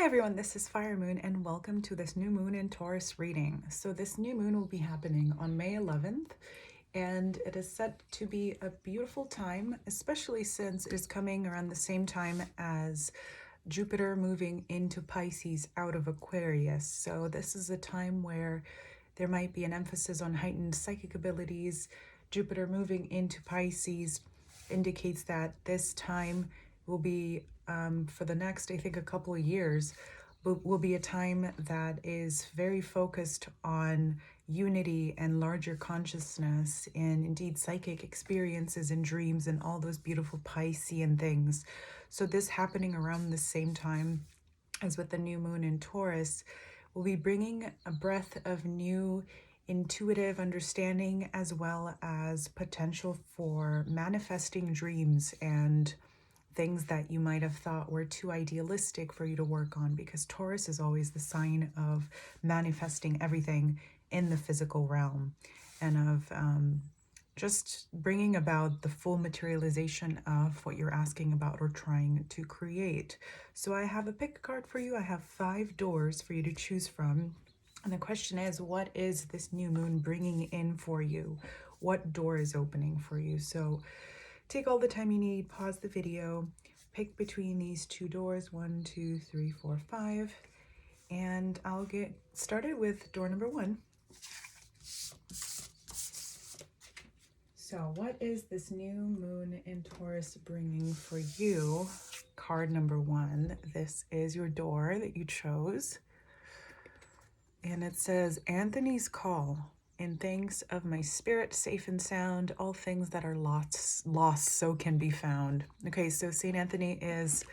Hi everyone, this is Fire Moon and welcome to this new moon in Taurus reading. So this new moon will be happening on May 11th and it is set to be a beautiful time, especially since it is coming around the same time as Jupiter moving into Pisces out of Aquarius. So this is a time where there might be an emphasis on heightened psychic abilities. Jupiter moving into Pisces indicates that this time will be for the next, I think, a couple of years, will be a time that is very focused on unity and larger consciousness and indeed psychic experiences and dreams and all those beautiful Piscean things. So this happening around the same time as with the new moon in Taurus will be bringing a breath of new intuitive understanding as well as potential for manifesting dreams and things that you might have thought were too idealistic for you to work on, because Taurus is always the sign of manifesting everything in the physical realm and of just bringing about the full materialization of what you're asking about or trying to create. So I have a pick card for you. I have 5 doors for you to choose from. And the question is, what is this new moon bringing in for you? What door is opening for you? So take all the time you need, pause the video, pick between these 2 doors, 1, 2, 3, 4, 5, and I'll get started with door number 1. So what is this new moon in Taurus bringing for you? Card number 1. This is your door that you chose. And it says, Anthony's call. In things of my spirit, safe and sound, all things that are lost so can be found. Okay, so Saint Anthony is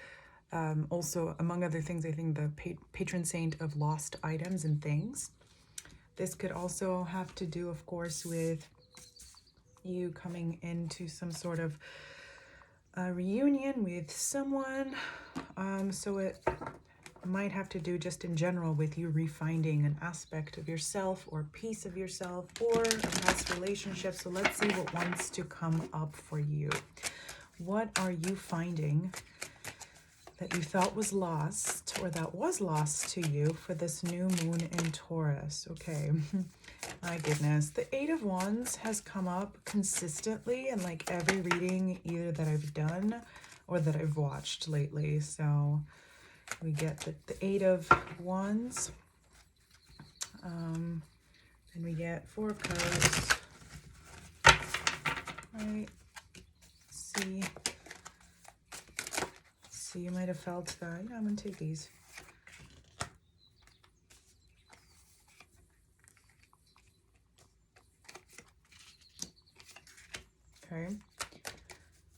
also, among other things, I think the patron saint of lost items and things. This could also have to do, of course, with you coming into some sort of reunion with someone. So it might have to do just in general with you refinding an aspect of yourself or piece of yourself or a past relationship. So let's see what wants to come up for you. What are you finding that you felt was lost or that was lost to you for this new moon in Taurus? Okay, my goodness. The 8 of Wands has come up consistently in like every reading either that I've done or that I've watched lately. So we get the 8 of Wands, and we get 4 of Cups. Right. See, you might have felt that. Yeah, I'm gonna take these. Okay.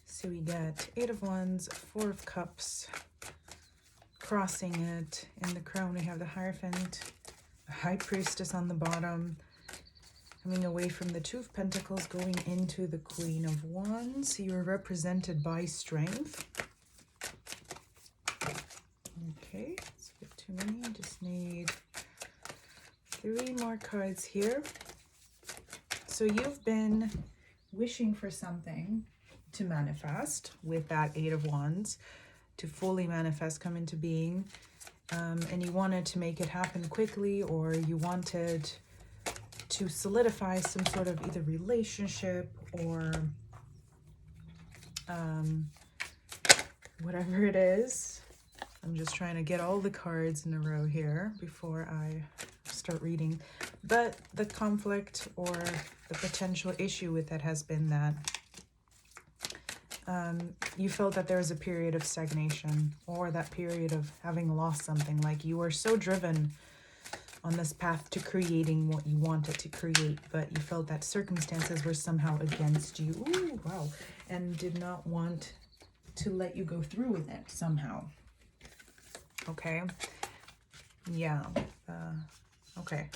So we get 8 of Wands, 4 of Cups. Crossing it in the crown, we have the Hierophant, the High Priestess on the bottom, coming away from the 2 of Pentacles, going into the Queen of Wands. You're represented by strength. Okay, it's a bit too many. Just need 3 more cards here. So you've been wishing for something to manifest with that 8 of Wands, to fully manifest, come into being, and you wanted to make it happen quickly, or you wanted to solidify some sort of either relationship or whatever it is. I'm just trying to get all the cards in a row here before I start reading. But the conflict or the potential issue with that has been that you felt that there was a period of stagnation, or that period of having lost something. Like you were so driven on this path to creating what you wanted to create, but you felt that circumstances were somehow against you. Ooh, wow. And did not want to let you go through with it somehow. Okay. Yeah. Okay.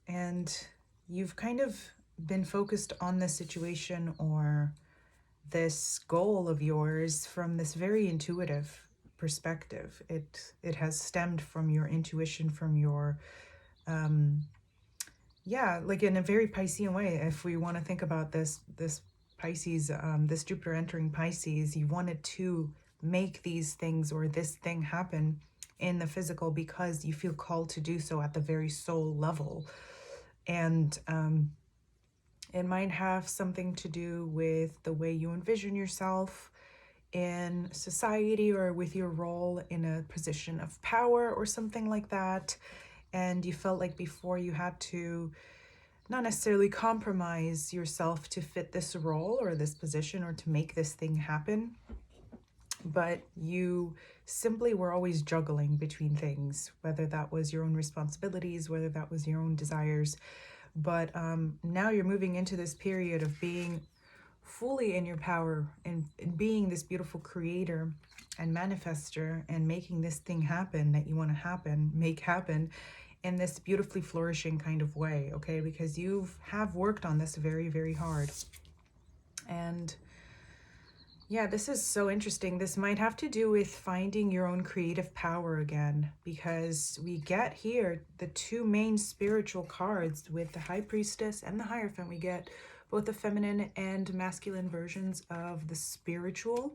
And you've kind of been focused on this situation or this goal of yours from this very intuitive perspective. It has stemmed from your intuition, from your yeah, like in a very Piscean way. If we want to think about this Pisces, this Jupiter entering Pisces, you wanted to make these things or this thing happen in the physical because you feel called to do so at the very soul level. And it might have something to do with the way you envision yourself in society or with your role in a position of power or something like that. And you felt like before you had to not necessarily compromise yourself to fit this role or this position or to make this thing happen, but you simply were always juggling between things, whether that was your own responsibilities, whether that was your own desires. But now you're moving into this period of being fully in your power and being this beautiful creator and manifester and making this thing happen that you want to make happen in this beautifully flourishing kind of way, okay? Because you have worked on this very, very hard. And yeah, this is so interesting. This might have to do with finding your own creative power again, because we get here the two main spiritual cards with the High Priestess and the Hierophant. We get both the feminine and masculine versions of the spiritual.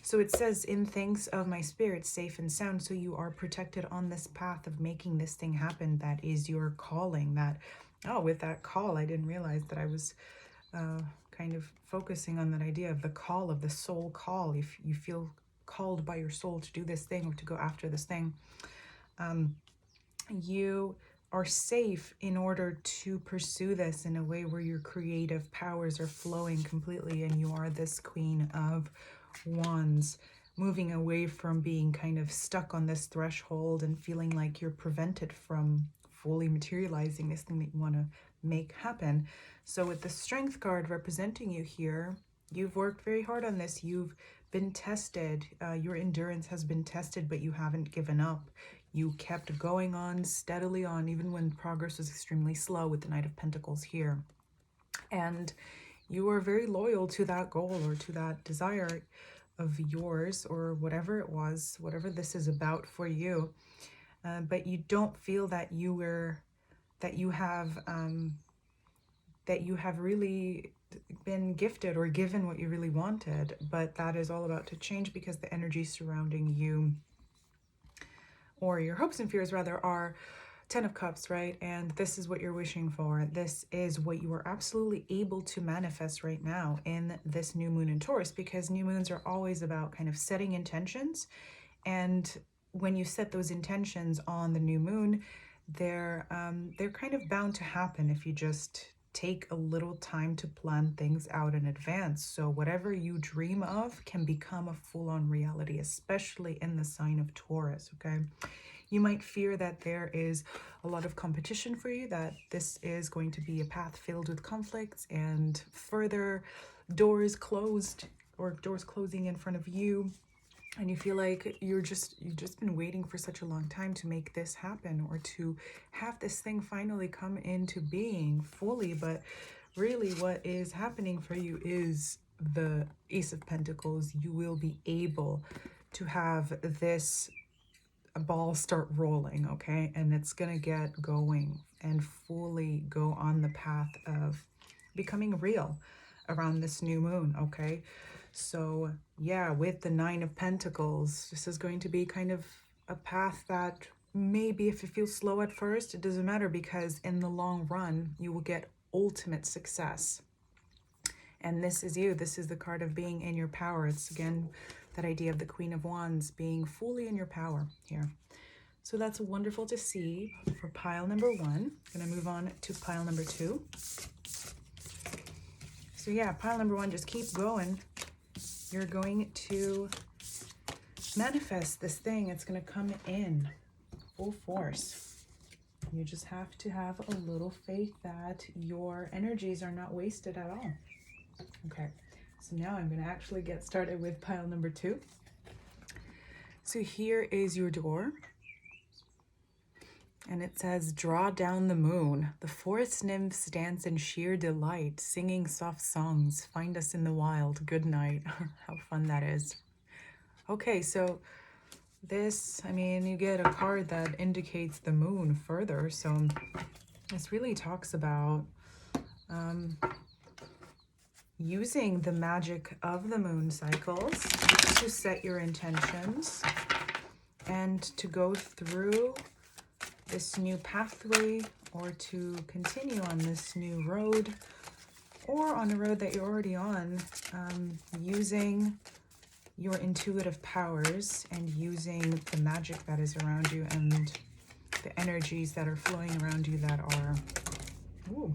So it says, in things of my spirit, safe and sound. So you are protected on this path of making this thing happen. That is your calling. That, oh, with that call, I didn't realize that I was kind of focusing on that idea of the call, of the soul call. If you feel called by your soul to do this thing or to go after this thing, you are safe in order to pursue this in a way where your creative powers are flowing completely, and you are this Queen of Wands, moving away from being kind of stuck on this threshold and feeling like you're prevented from fully materializing this thing that you want to make happen. So with the Strength card representing you here, you've worked very hard on this. You've been tested. Your endurance has been tested, but you haven't given up. You kept going on, steadily on, even when progress was extremely slow with the Knight of Pentacles here. And you are very loyal to that goal or to that desire of yours, or whatever it was, whatever this is about for you. But you don't feel that you have really been gifted or given what you really wanted. But that is all about to change, because the energy surrounding you, or your hopes and fears rather, are 10 of Cups, right? And this is what you're wishing for. This is what you are absolutely able to manifest right now in this new moon in Taurus, because new moons are always about kind of setting intentions. And when you set those intentions on the new moon, they're kind of bound to happen if you just take a little time to plan things out in advance. So whatever you dream of can become a full-on reality, especially in the sign of Taurus, okay? You might fear that there is a lot of competition for you, that this is going to be a path filled with conflicts and further doors closed or doors closing in front of you. And you feel like you've just been waiting for such a long time to make this happen, or to have this thing finally come into being fully. But really what is happening for you is the Ace of Pentacles. You will be able to have this ball start rolling, okay? And it's gonna get going and fully go on the path of becoming real around this new moon, okay? So yeah, with the Nine of Pentacles, this is going to be kind of a path that maybe if it feels slow at first, it doesn't matter, because in the long run, you will get ultimate success. And this is you. This is the card of being in your power. It's again that idea of the Queen of Wands being fully in your power here. So that's wonderful to see for pile number one. I'm gonna move on to pile number two. So yeah, pile number one, just keep going. You're going to manifest this thing. It's going to come in full force. You just have to have a little faith that your energies are not wasted at all. Okay, so now I'm going to actually get started with pile number two. So here is your door. And it says, draw down the moon. The forest nymphs dance in sheer delight, singing soft songs. Find us in the wild. Good night. How fun that is. Okay, so this, I mean, you get a card that indicates the moon further. So this really talks about using the magic of the moon cycles to set your intentions and to go through this new pathway, or to continue on this new road, or on a road that you're already on, using your intuitive powers and using the magic that is around you and the energies that are flowing around you that are, ooh,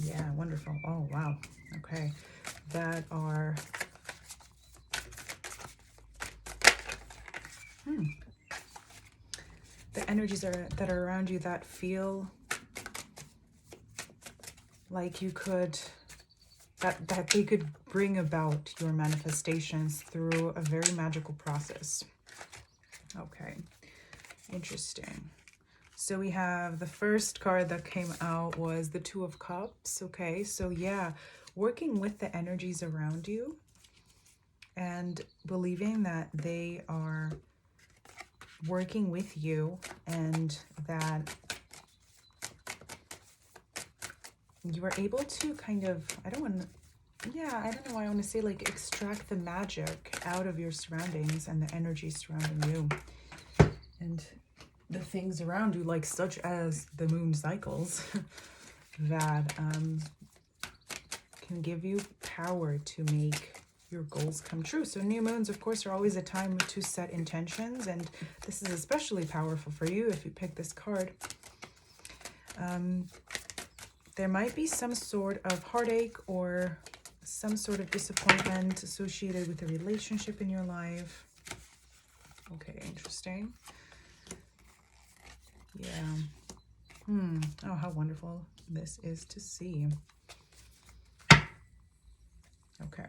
yeah, wonderful. Oh, wow. Okay. That are, the energies that are around you that feel like you could, that they could bring about your manifestations through a very magical process. Okay, interesting. So we have the first card that came out was the Two of Cups. Okay, so yeah, working with the energies around you and believing that they are working with you, and that you are able to kind of, I don't know why I want to say, like, extract the magic out of your surroundings and the energy surrounding you and the things around you, like such as the moon cycles that can give you power to make your goals come true. So new moons, of course, are always a time to set intentions, and this is especially powerful for you if you pick this card. There might be some sort of heartache or some sort of disappointment associated with a relationship in your life. Okay, interesting. Yeah. Oh, how wonderful this is to see. Okay.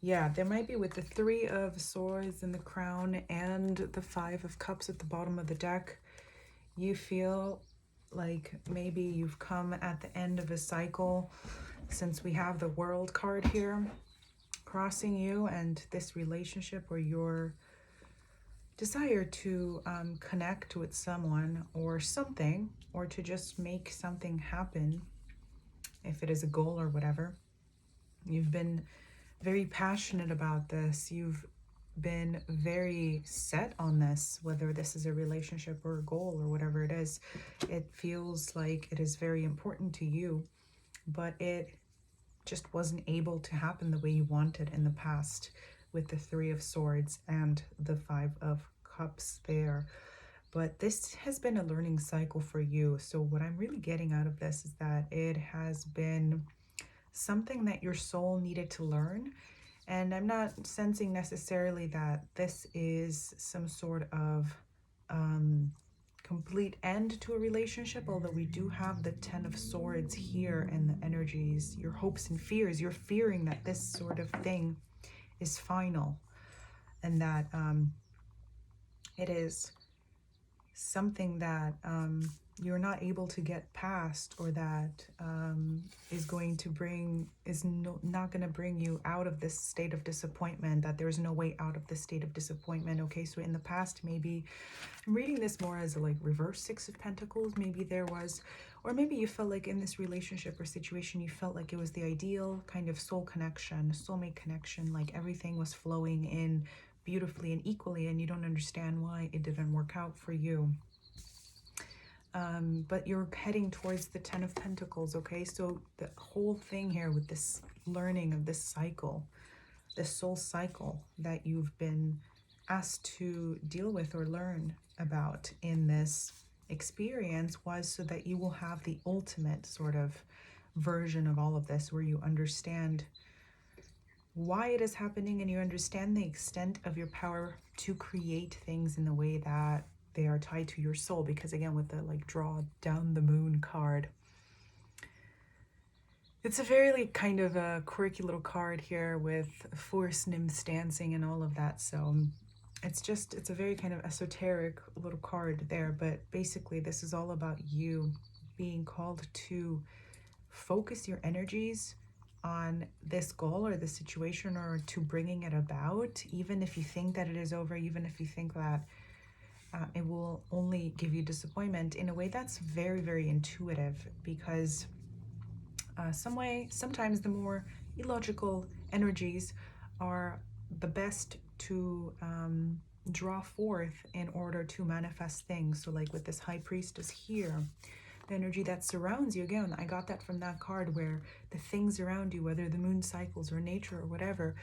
Yeah, there might be with the Three of Swords in the crown and the Five of Cups at the bottom of the deck. You feel like maybe you've come at the end of a cycle, since we have the World card here crossing you and this relationship, or your desire to connect with someone or something, or to just make something happen, if it is a goal or whatever. You've been very passionate about this. You've been very set on this, whether this is a relationship or a goal or whatever it is. It feels like it is very important to you, but it just wasn't able to happen the way you wanted in the past, with the Three of Swords and the Five of Cups there. But this has been a learning cycle for you. So what I'm really getting out of this is that it has been something that your soul needed to learn. And I'm not sensing necessarily that this is some sort of complete end to a relationship, although we do have the Ten of Swords here and the energies, your hopes and fears. You're fearing that this sort of thing is final, and that it is something that you're not able to get past, or that is going to bring, not going to bring you out of this state of disappointment, that there's no way out of this state of disappointment. Okay, so in the past, maybe I'm reading this more as a like reverse Six of Pentacles. Maybe there was, or maybe you felt like in this relationship or situation, you felt like it was the ideal kind of soul connection, soulmate connection, like everything was flowing in beautifully and equally, and you don't understand why it didn't work out for you. But you're heading towards the Ten of Pentacles, okay? So the whole thing here with this learning of this cycle, this soul cycle that you've been asked to deal with or learn about in this experience, was so that you will have the ultimate sort of version of all of this, where you understand why it is happening, and you understand the extent of your power to create things in the way that they are tied to your soul. Because again, with the like draw down the moon card, it's a very like kind of a quirky little card here with forest nymphs dancing and all of that. So it's a very kind of esoteric little card there. But basically this is all about you being called to focus your energies on this goal or this situation, or to bringing it about, even if you think that it is over, even if you think that it will only give you disappointment, in a way that's very, very intuitive. Because Sometimes the more illogical energies are the best to draw forth in order to manifest things. So like with this high priestess here, the energy that surrounds you, again, I got that from that card, where the things around you, whether the moon cycles or nature or whatever,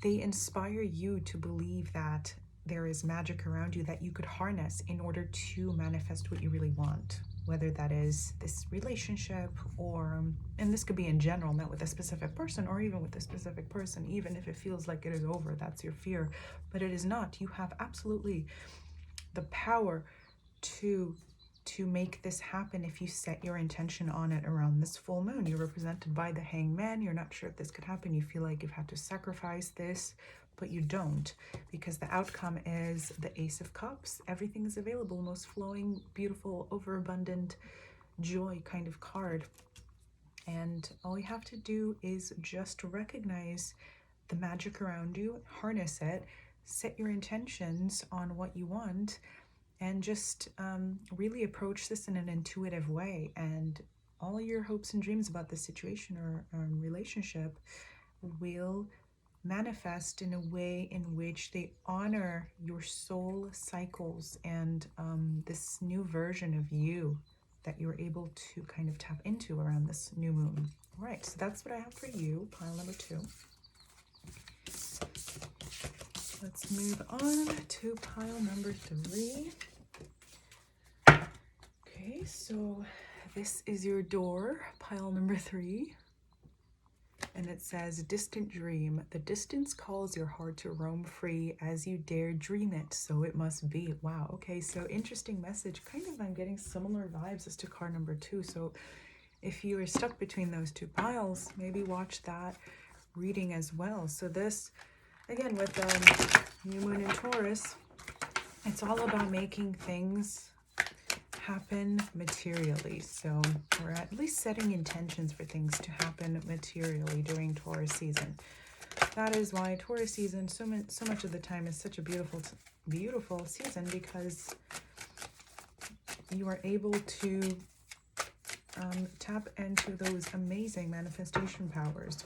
they inspire you to believe that there is magic around you that you could harness in order to manifest what you really want, whether that is this relationship or, and this could be in general, not with a specific person, or even with a specific person, even if it feels like it is over, that's your fear, but it is not. You have absolutely the power to make this happen if you set your intention on it around this full moon. You're represented by the Hangman. You're not sure if this could happen. You feel like you've had to sacrifice this, but you don't, because the outcome is the Ace of Cups. Everything is available, most flowing, beautiful, overabundant joy kind of card. And all you have to do is just recognize the magic around you, harness it, set your intentions on what you want, and just really approach this in an intuitive way. And all your hopes and dreams about this situation or relationship will manifest in a way in which they honor your soul cycles and this new version of you that you're able to kind of tap into around this new moon. All right, so that's what I have for you, pile number 2. Let's move on to pile number 3. Okay, so this is your door, pile number 3. And it says, distant dream. The distance calls your heart to roam free as you dare dream it, so it must be. Wow, okay, so interesting message. Kind of, I'm getting similar vibes as to card number 2. So if you are stuck between those two piles, maybe watch that reading as well. So this, again, with new moon in Taurus, it's all about making things happen materially. So we're at least setting intentions for things to happen materially during Taurus season. That is why Taurus season so much of the time is such a beautiful season, because you are able to tap into those amazing manifestation powers,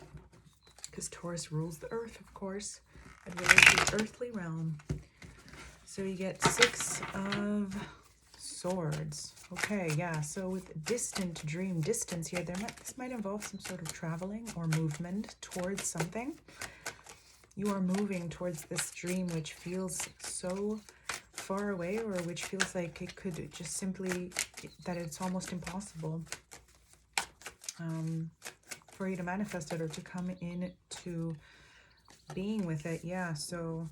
because Taurus rules the earth, of course. It rules the earthly realm. So you get 6 of Swords. Okay, yeah, so with distant dream, distance here, this might involve some sort of traveling or movement towards something. You are moving towards this dream which feels so far away, or which feels like it could just simply, that it's almost impossible for you to manifest it or to come into being with it. Yeah, so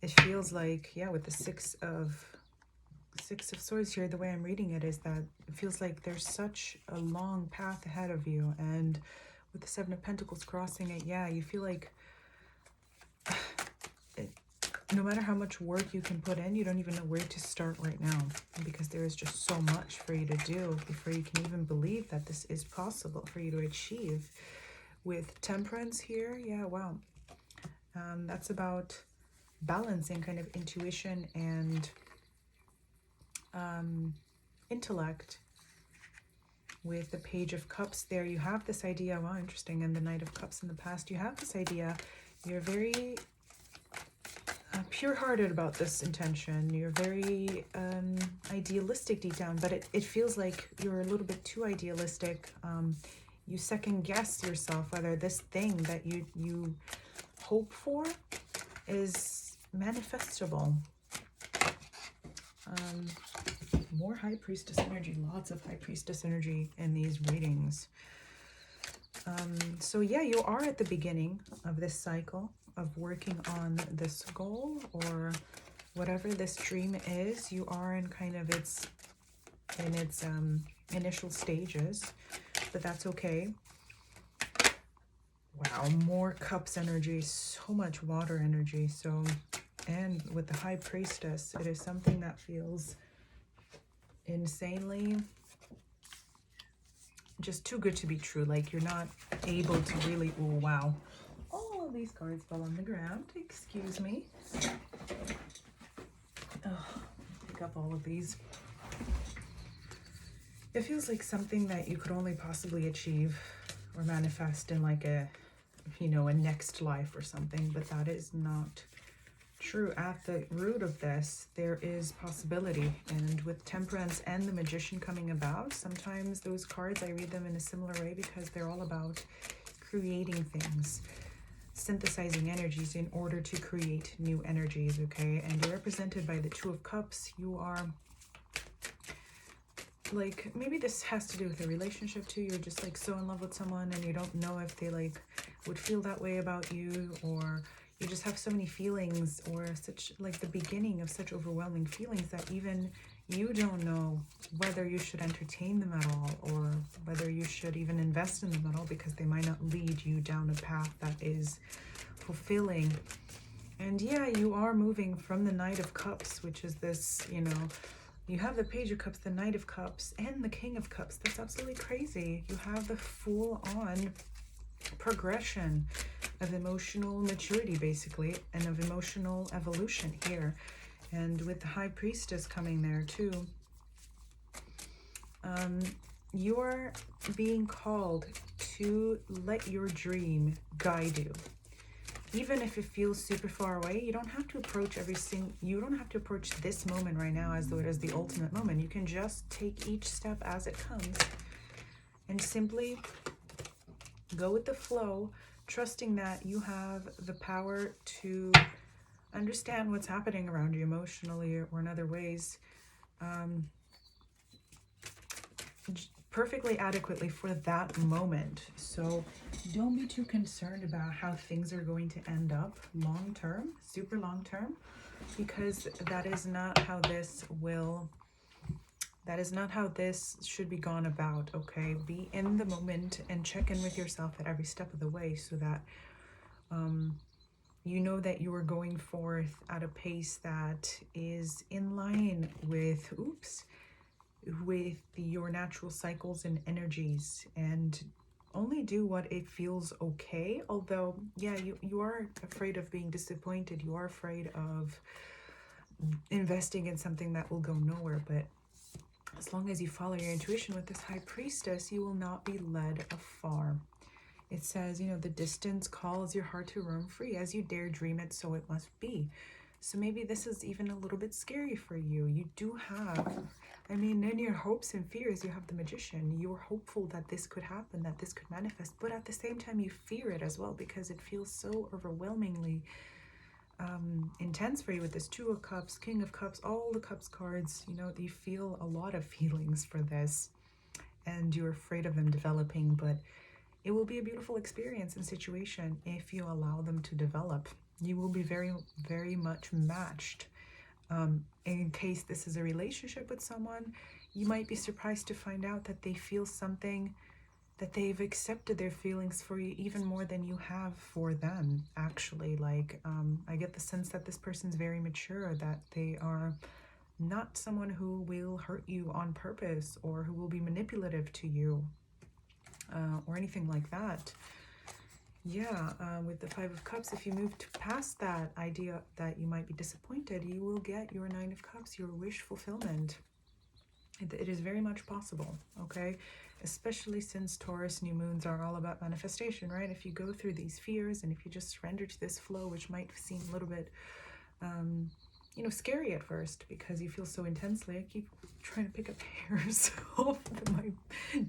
it feels like, yeah, with the Six of Swords here, the way I'm reading it is that it feels like there's such a long path ahead of you, and with the 7 of Pentacles crossing it, yeah, you feel like no matter how much work you can put in, you don't even know where to start right now, because there is just so much for you to do before you can even believe that this is possible for you to achieve. With Temperance here, yeah, wow, that's about balancing kind of intuition and intellect. With the Page of Cups there, you have this idea, wow, interesting, and the Knight of Cups in the past, you have this idea, you're very pure-hearted about this intention, you're very idealistic deep down, but it feels like you're a little bit too idealistic. You second-guess yourself whether this thing that you hope for is manifestable. More High Priestess energy, lots of High Priestess energy in these readings. So yeah, you are at the beginning of this cycle of working on this goal or whatever this dream is. You are in kind of its initial stages, but that's okay. Wow, more Cups energy, so much water energy. So, and with the High Priestess, it is something that feels insanely just too good to be true. Like you're not able to really, oh wow, all of these cards fell on the ground, excuse me. Oh, pick up all of these. It feels like something that you could only possibly achieve or manifest in like a, you know, a next life or something, but that is not true. At the root of this, there is possibility. And with Temperance and the Magician coming about, sometimes those cards, I read them in a similar way because they're all about creating things, synthesizing energies in order to create new energies, okay? And you're represented by the Two of Cups. You are like, maybe this has to do with a relationship too. You're just like so in love with someone and you don't know if they like would feel that way about you, or you just have so many feelings, or such like the beginning of such overwhelming feelings that even you don't know whether you should entertain them at all, or whether you should even invest in them at all, because they might not lead you down a path that is fulfilling. And yeah, you are moving from the Knight of Cups, which is this, you know, you have the Page of Cups, the Knight of Cups, and the King of Cups. That's absolutely crazy. You have the full-on progression of emotional maturity, basically, and of emotional evolution here. And with the High Priestess coming there, too, you're being called to let your dream guide you. Even if it feels super far away, you don't have to approach you don't have to approach this moment right now as though it is the ultimate moment. You can just take each step as it comes and simply go with the flow, trusting that you have the power to understand what's happening around you emotionally or in other ways, perfectly adequately for that moment. So don't be too concerned about how things are going to end up long term, super long term, because that is not how this should be gone about, okay? Be in the moment and check in with yourself at every step of the way, so that you know that you are going forth at a pace that is in line with your natural cycles and energies, and only do what it feels okay. Although, yeah, you are afraid of being disappointed. You are afraid of investing in something that will go nowhere. But as long as you follow your intuition with this High Priestess, you will not be led afar. It says, you know, the distance calls your heart to roam free. As you dare dream it, so it must be. So maybe this is even a little bit scary for you. You do have, I mean, in your hopes and fears, you have the Magician. You're hopeful that this could happen, that this could manifest, but at the same time, you fear it as well, because it feels so overwhelmingly intense for you with this Two of Cups, King of Cups, all the Cups cards. You know, you feel a lot of feelings for this, and you're afraid of them developing, but it will be a beautiful experience and situation if you allow them to develop. You will be very, very much matched. In case this is a relationship with someone, you might be surprised to find out that they feel something, that they've accepted their feelings for you even more than you have for them, actually. Like, I get the sense that this person's very mature, that they are not someone who will hurt you on purpose or who will be manipulative to you, or anything like that. Yeah, with the Five of Cups, if you move past that idea that you might be disappointed, you will get your Nine of Cups, your wish fulfillment. It is very much possible, okay? Especially since Taurus new moons are all about manifestation, right? If you go through these fears and if you just surrender to this flow, which might seem a little bit, you know, scary at first because you feel so intensely. I keep trying to pick up hairs off of my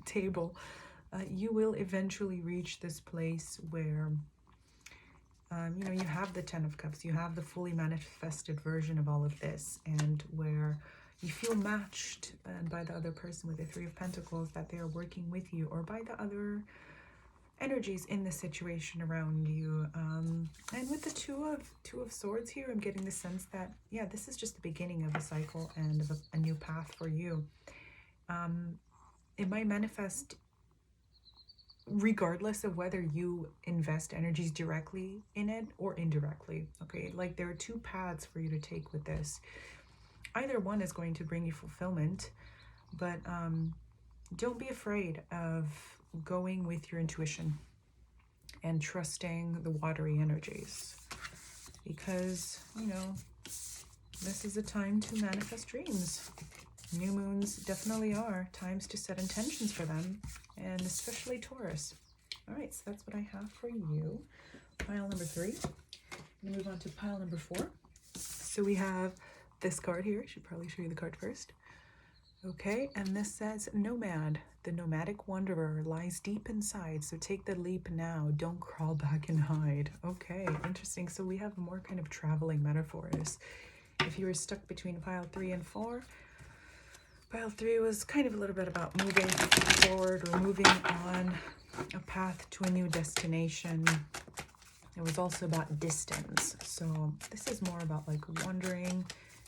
table. You will eventually reach this place where, you know, you have the Ten of Cups, you have the fully manifested version of all of this, and where you feel matched by the other person with the Three of Pentacles, that they are working with you, or by the other energies in the situation around you. And with the Two of Swords here, I'm getting the sense that, yeah, this is just the beginning of a cycle and of a new path for you. It might manifest regardless of whether you invest energies directly in it or indirectly, okay? Like, there are two paths for you to take with this. Either one is going to bring you fulfillment, but don't be afraid of going with your intuition and trusting the watery energies, because, you know, this is a time to manifest dreams. New moons definitely are times to set intentions for them, and especially Taurus. All right, so that's what I have for you. Pile number 3. I'm gonna move on to pile number 4. So we have this card here. I should probably show you the card first. Okay, and this says Nomad. The nomadic wanderer lies deep inside, so take the leap now. Don't crawl back and hide. Okay, interesting. So we have more kind of traveling metaphors. If you were stuck between pile 3 and 4, pile 3 was kind of a little bit about moving forward or moving on a path to a new destination. It was also about distance. So this is more about like wandering,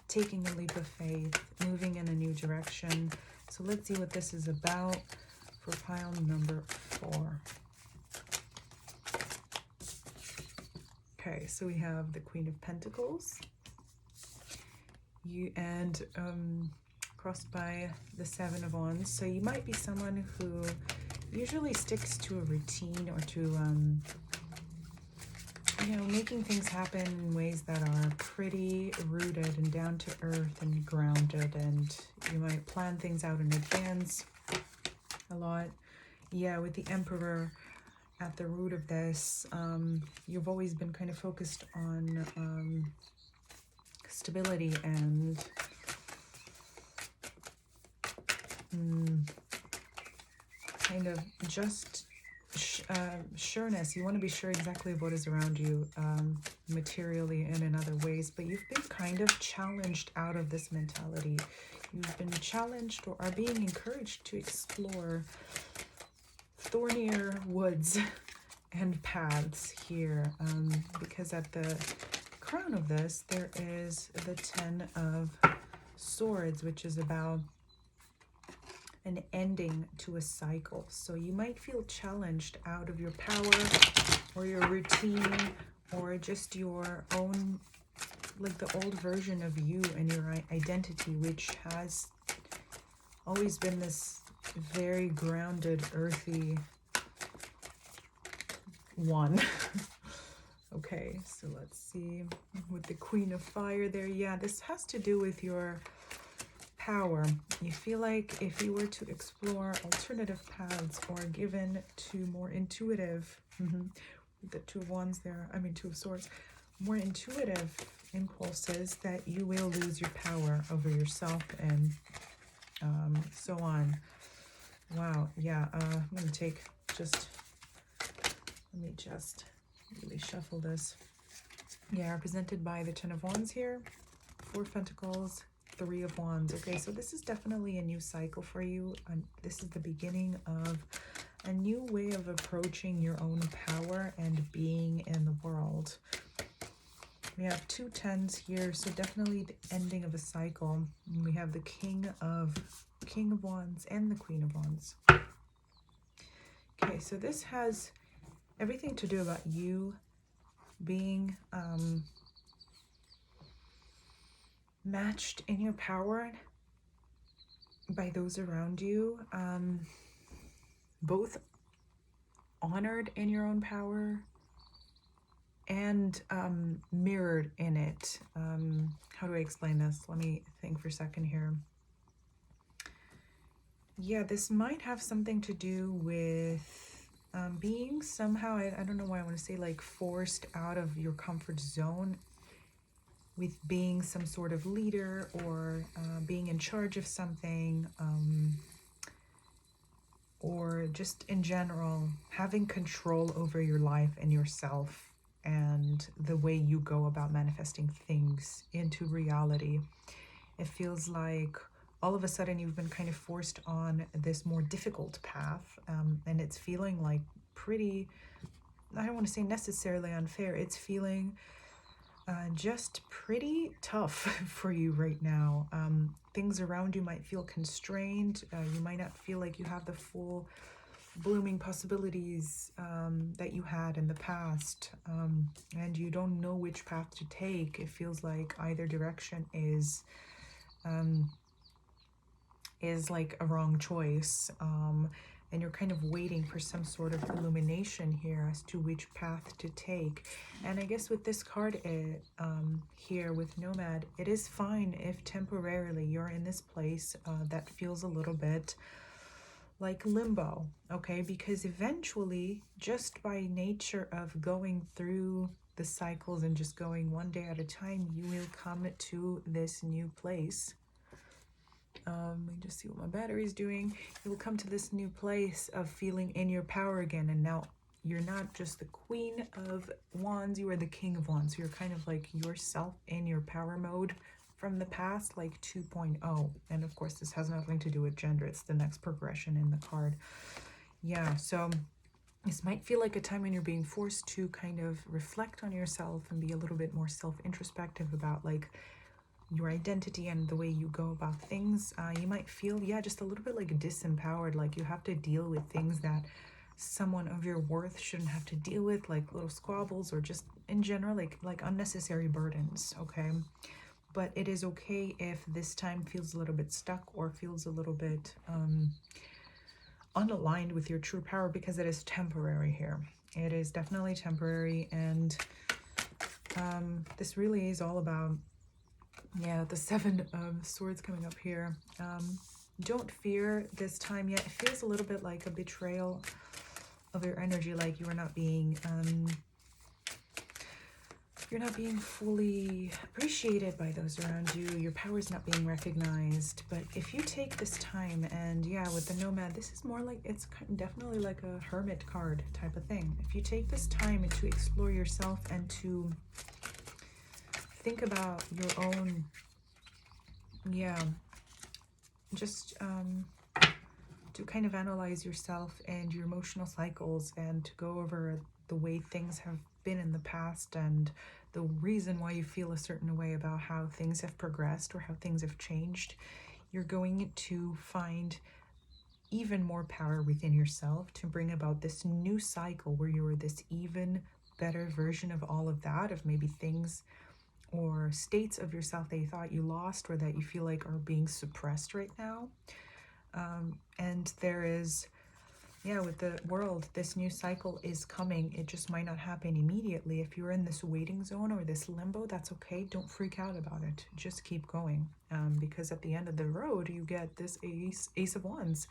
taking a leap of faith, moving in a new direction. So let's see what this is about for pile number 4. Okay, so we have the Queen of Pentacles. Crossed by the 7 of Wands. So you might be someone who usually sticks to a routine or to making things happen in ways that are pretty rooted and down to earth and grounded, and you might plan things out in advance a lot. Yeah, with the Emperor at the root of this, you've always been kind of focused on stability and kind of just sureness. You want to be sure exactly what is around you, materially and in other ways, but you've been kind of challenged out of this mentality. You've been challenged or are being encouraged to explore thornier woods and paths here, because at the crown of this there is the 10 of Swords, which is about an ending to a cycle. So you might feel challenged out of your power or your routine or just your own, like the old version of you and your identity, which has always been this very grounded, earthy one. Okay, so let's see with the Queen of Fire there. Yeah, this has to do with your power. You feel like if you were to explore alternative paths or given to more intuitive, the 2 of Wands there, 2 of Swords, more intuitive impulses, that you will lose your power over yourself and so on. Wow, yeah, I'm going to take just, let me just really shuffle this. Yeah, represented by the 10 of Wands here, 4 of Pentacles, 3 of Wands. Okay, so this is definitely a new cycle for you. This is the beginning of a new way of approaching your own power and being in the world. We have 2 10s here, so definitely the ending of a cycle. And we have the King of Wands and the Queen of Wands. Okay, so this has everything to do about you being matched in your power by those around you, both honored in your own power and mirrored in it. How do I explain this? Let me think for a second here. Yeah, this might have something to do with being somehow, I don't know why I want to say like forced out of your comfort zone, with being some sort of leader or being in charge of something, or just in general having control over your life and yourself and the way you go about manifesting things into reality. It feels like all of a sudden you've been kind of forced on this more difficult path, and it's feeling like pretty, I don't want to say necessarily unfair, it's feeling just pretty tough for you right now. Things around you might feel constrained. You might not feel like you have the full blooming possibilities that you had in the past, and you don't know which path to take. It feels like either direction is like a wrong choice, and you're kind of waiting for some sort of illumination here as to which path to take. And I guess with this card here with Nomad, it is fine if temporarily you're in this place that feels a little bit like limbo, okay? Because eventually, just by nature of going through the cycles and just going one day at a time, you will come to this new place. Let me just see what my battery is doing. You will come to this new place of feeling in your power again. And now you're not just the Queen of Wands, you are the King of Wands. So you're kind of like yourself in your power mode from the past, like 2.0. And of course, this has nothing to do with gender. It's the next progression in the card. Yeah, so this might feel like a time when you're being forced to kind of reflect on yourself and be a little bit more self-introspective about like your identity and the way you go about things. You might feel, yeah, just a little bit like disempowered, like you have to deal with things that someone of your worth shouldn't have to deal with, like little squabbles or just in general, like unnecessary burdens, okay? But it is okay if this time feels a little bit stuck or feels a little bit unaligned with your true power, because it is temporary here. It is definitely temporary, and this really is all about, yeah, the Seven of Swords coming up here. Don't fear this time yet. It feels a little bit like a betrayal of your energy, like you are not being you're not being fully appreciated by those around you. Your power is not being recognized. But if you take this time, and yeah, with the Nomad, this is more like, it's definitely like a hermit card type of thing. If you take this time to explore yourself and to think about your own, yeah, just to kind of analyze yourself and your emotional cycles, and to go over the way things have been in the past and the reason why you feel a certain way about how things have progressed or how things have changed, you're going to find even more power within yourself to bring about this new cycle where you are this even better version of all of that, of maybe things or states of yourself that you thought you lost or that you feel like are being suppressed right now. And there is, yeah, with the world, this new cycle is coming. It just might not happen immediately. If you're in this waiting zone or this limbo, that's okay. Don't freak out about it. Just keep going. Because at the end of the road, you get this Ace of Wands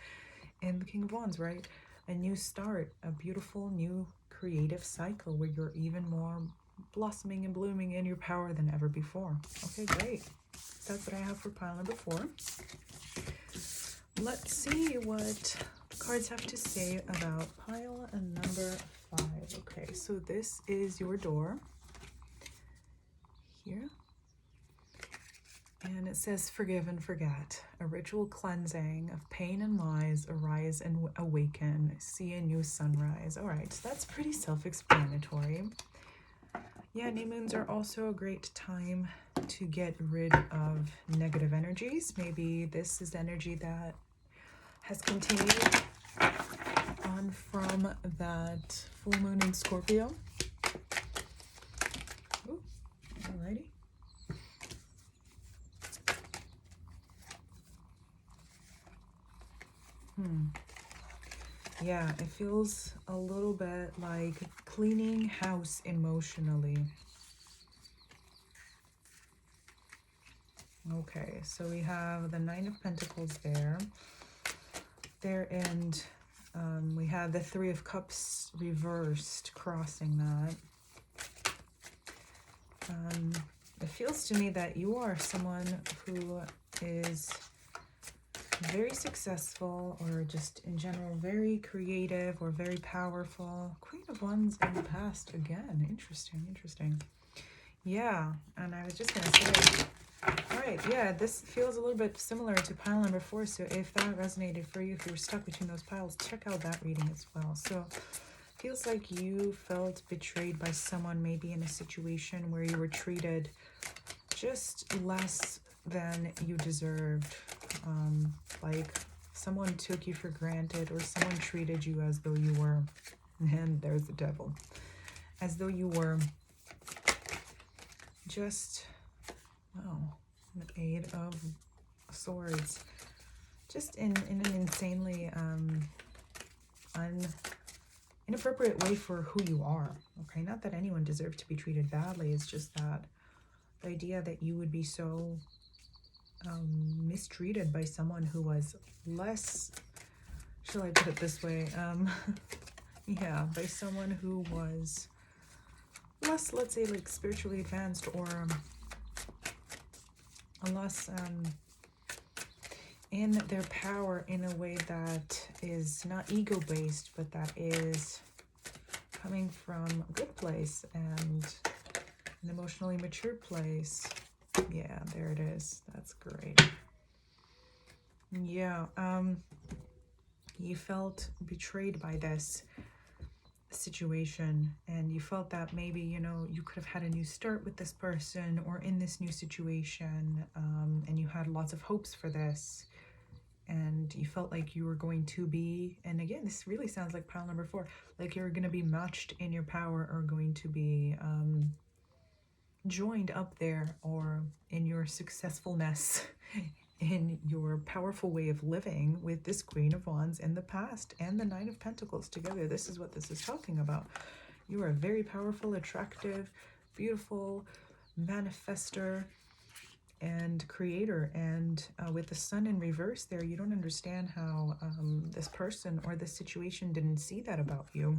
and the King of Wands, right? A new start, a beautiful new creative cycle where you're even more blossoming and blooming in your power than ever before. Okay, great. That's what I have for pile number 4. Let's see what the cards have to say about pile number 5. Okay, so this is your door here. And it says, forgive and forget. A ritual cleansing of pain and lies, arise and awaken. See a new sunrise. All right, so that's pretty self-explanatory. Yeah, new moons are also a great time to get rid of negative energies. Maybe this is energy that has continued on from that full moon in Scorpio. Ooh, alrighty. Yeah, it feels a little bit like cleaning house emotionally. Okay, so we have the Nine of Pentacles there. And we have the Three of Cups reversed, crossing that. It feels to me that you are someone who is very successful, or just in general very creative or very powerful. Queen of Wands in the past again. Interesting. Yeah, and I was just gonna say, all right, yeah, this feels a little bit similar to pile number 4. So if that resonated for you, if you were stuck between those piles, check out that reading as well. So feels like you felt betrayed by someone, maybe in a situation where you were treated just less than you deserved. Like someone took you for granted, or someone treated you as though you were, and there's the devil, as though you were just, oh, the Eight of Swords, just in an insanely inappropriate way for who you are. Okay, not that anyone deserved to be treated badly, it's just that the idea that you would be so mistreated by someone who was less shall I put it this way? Yeah, by someone who was less, let's say, like spiritually advanced, or less in their power in a way that is not ego-based, but that is coming from a good place and an emotionally mature place. Yeah, there it is. That's great. Yeah, you felt betrayed by this situation, and you felt that maybe, you know, you could have had a new start with this person or in this new situation, and you had lots of hopes for this, and you felt like you were going to be, and again, this really sounds like pile number 4, like you're going to be matched in your power, or going to be joined up there, or in your successfulness, in your powerful way of living with this Queen of Wands in the past and the Nine of Pentacles together. This is what this is talking about. You are a very powerful, attractive, beautiful manifester and creator, and with the Sun in reverse there, you don't understand how this person or this situation didn't see that about you.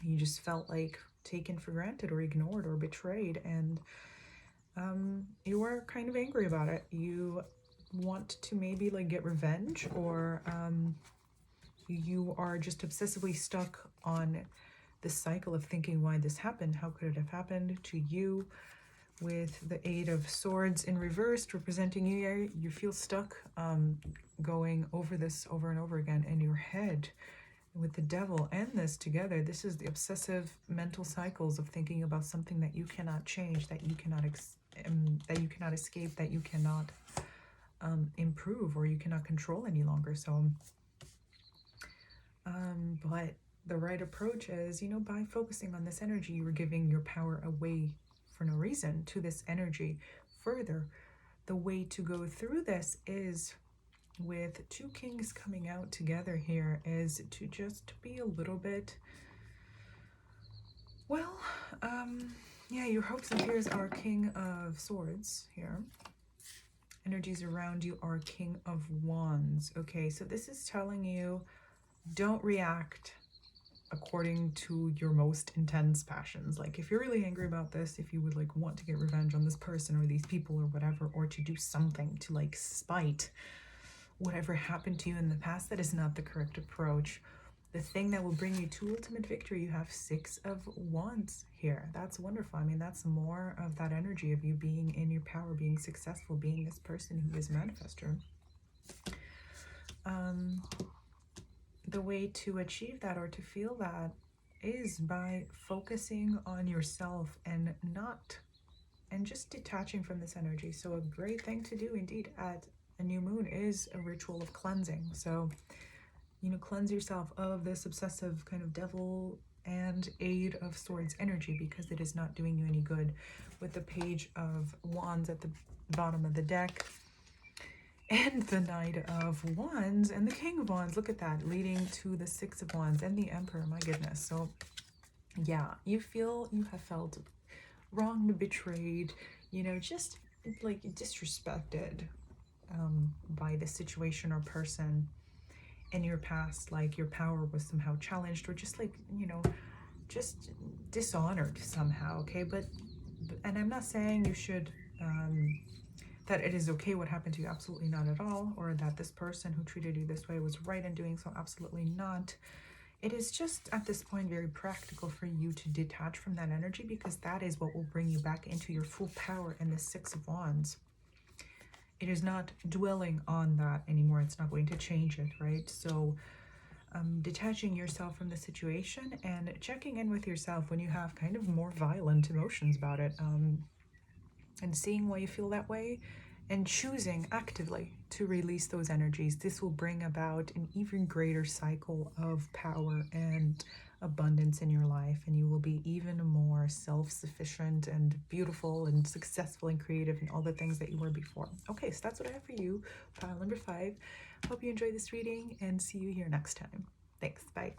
You just felt like taken for granted or ignored or betrayed, and you were kind of angry about it. You want to maybe like get revenge, or you are just obsessively stuck on this cycle of thinking why this happened. How could it have happened to you? With the Eight of Swords in reverse representing you, you feel stuck going over this over and over again in your head. With the Devil and this together, this is the obsessive mental cycles of thinking about something that you cannot change, that you cannot escape, that you cannot improve, or you cannot control any longer. So but the right approach is, you know, by focusing on this energy, you were giving your power away for no reason to this energy. Further, the way to go through this is, with two kings coming out together here, is to just be a little bit, well, yeah, your hopes and fears are King of Swords here. Energies around you are King of Wands. Okay, so this is telling you, don't react according to your most intense passions. Like, if you're really angry about this, if you would like want to get revenge on this person or these people or whatever, or to do something to like spite whatever happened to you in the past, that is not the correct approach. The thing that will bring you to ultimate victory, you have Six of Wands here. That's wonderful. I mean, that's more of that energy of you being in your power, being successful, being this person who is a manifester. The way to achieve that, or to feel that, is by focusing on yourself and just detaching from this energy. So a great thing to do indeed at a new moon is a ritual of cleansing. So, you know, cleanse yourself of this obsessive kind of Devil and Eight of Swords energy, because it is not doing you any good. With the Page of Wands at the bottom of the deck, and the Knight of Wands and the King of Wands, look at that, leading to the Six of Wands and the Emperor. My goodness. So yeah, you have felt wronged, betrayed, you know, just like disrespected by the situation or person in your past. Like your power was somehow challenged, or just like, you know, just dishonored somehow. Okay, and I'm not saying you should that it is okay what happened to you, absolutely not at all, or that this person who treated you this way was right in doing so, absolutely not. It is just at this point very practical for you to detach from that energy, because that is what will bring you back into your full power in the Six of Wands. It is not dwelling on that anymore. It's not going to change it, right? So detaching yourself from the situation and checking in with yourself when you have kind of more violent emotions about it, and seeing why you feel that way, and choosing actively to release those energies. This will bring about an even greater cycle of power and abundance in your life, and you will be even more self-sufficient and beautiful and successful and creative and all the things that you were before. Okay, so that's what I have for you, pile number 5. Hope you enjoyed this reading, and see you here next time. Thanks. Bye.